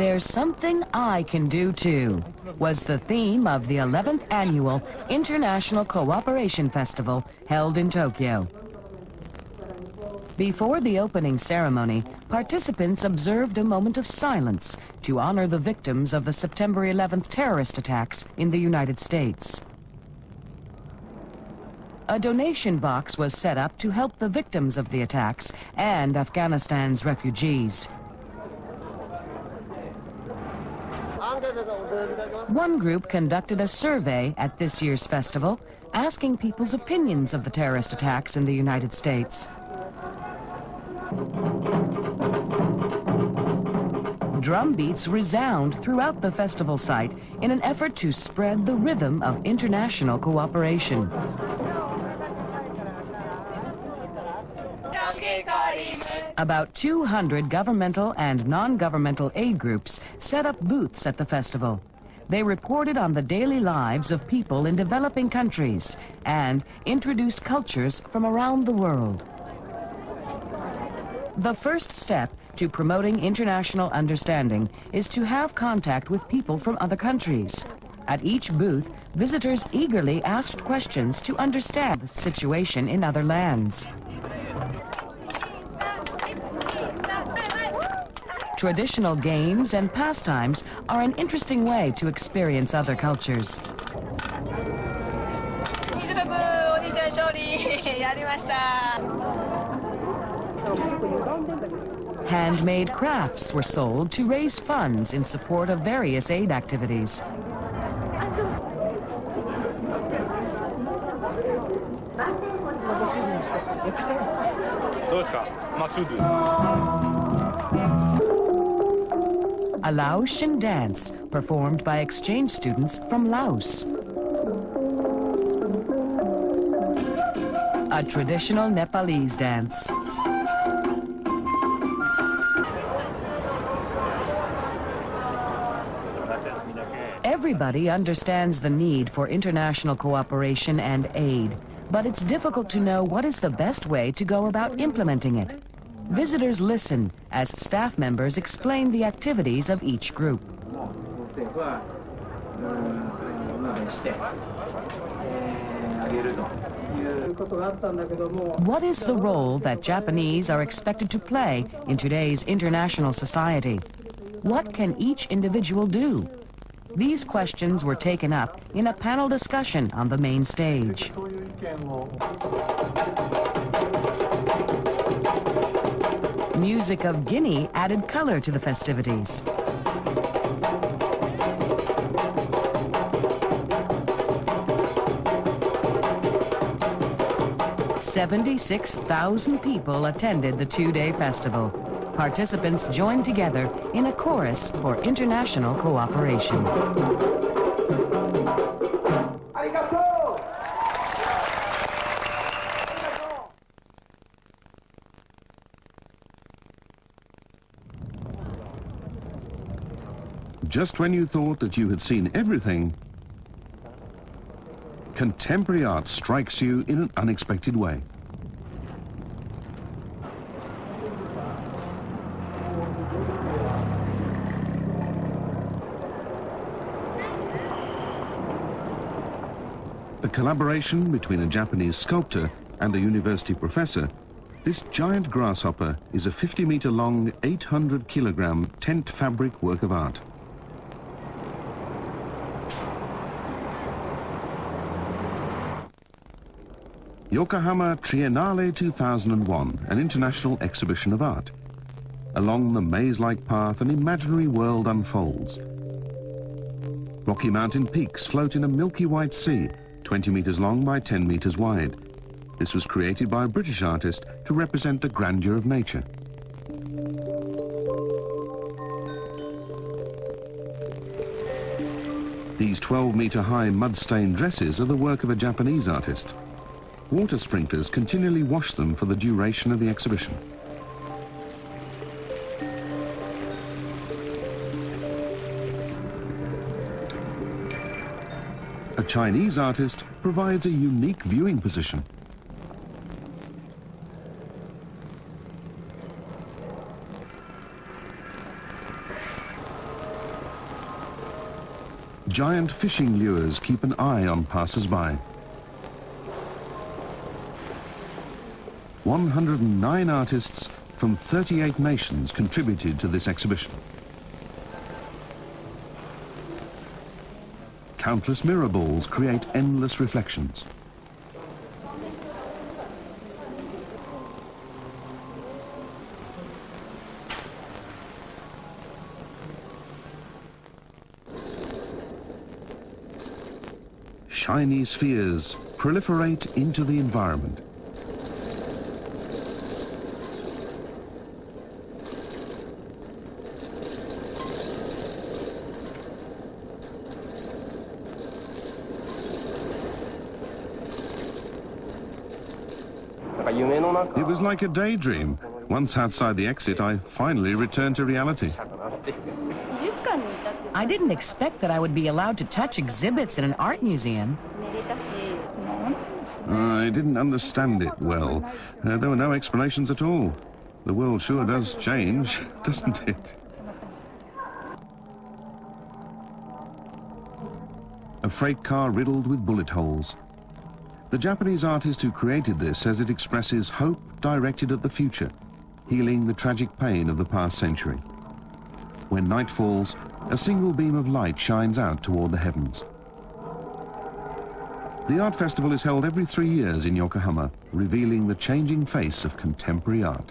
There's something I can do too, was the theme of the 11th annual International Cooperation Festival held in Tokyo. Before the opening ceremony, participants observed a moment of silence to honor the victims of the September 11th terrorist attacks in the United States. A donation box was set up to help the victims of the attacks and Afghanistan's refugees. One group conducted a survey at this year's festival, asking people's opinions of the terrorist attacks in the United States. Drum beats resound throughout the festival site in an effort to spread the rhythm of international cooperation. About 200 governmental and non-governmental aid groups set up booths at the festival. They reported on the daily lives of people in developing countries and introduced cultures from around the world. The first step to promoting international understanding is to have contact with people from other countries. At each booth, visitors eagerly asked questions to understand the situation in other lands. Traditional games and pastimes are an interesting way to experience other cultures. Handmade crafts were sold to raise funds in support of various aid activities. A Laotian dance performed by exchange students from Laos. A traditional Nepalese dance. Everybody understands the need for international cooperation and aid, but it's difficult to know what is the best way to go about implementing it. Visitors listen as staff members explain the activities of each group. What is the role that Japanese are expected to play in today's international society? What can each individual do? These questions were taken up in a panel discussion on the main stage. Music of Guinea added color to the festivities. "76,000 people attended the two-day festival. Participants joined together in a chorus for international cooperation." Just when you thought that you had seen everything, contemporary art strikes you in an unexpected way. A collaboration between a Japanese sculptor and a university professor, this giant grasshopper is a 50-meter-long, 800-kilogram tent fabric work of art. Yokohama Triennale 2001, an international exhibition of art. Along the maze-like path, an imaginary world unfolds. Rocky Mountain peaks float in a milky white sea, 20 meters long by 10 meters wide. This was created by a British artist to represent the grandeur of nature. These 12-meter-high mud-stained dresses are the work of a Japanese artist. Water sprinklers continually wash them for the duration of the exhibition. A Chinese artist provides a unique viewing position. Giant fishing lures keep an eye on passers-by. 109 artists from 38 nations contributed to this exhibition. Countless mirror balls create endless reflections. Shiny spheres proliferate into the environment. It was like a daydream. Once outside the exit, I finally returned to reality. I didn't expect that I would be allowed to touch exhibits in an art museum. I didn't understand it well. There were no explanations at all. The world sure does change, doesn't it? A freight car riddled with bullet holes. The Japanese artist who created this says it expresses hope directed at the future, healing the tragic pain of the past century. When night falls, a single beam of light shines out toward the heavens. The art festival is held every 3 years in Yokohama, revealing the changing face of contemporary art.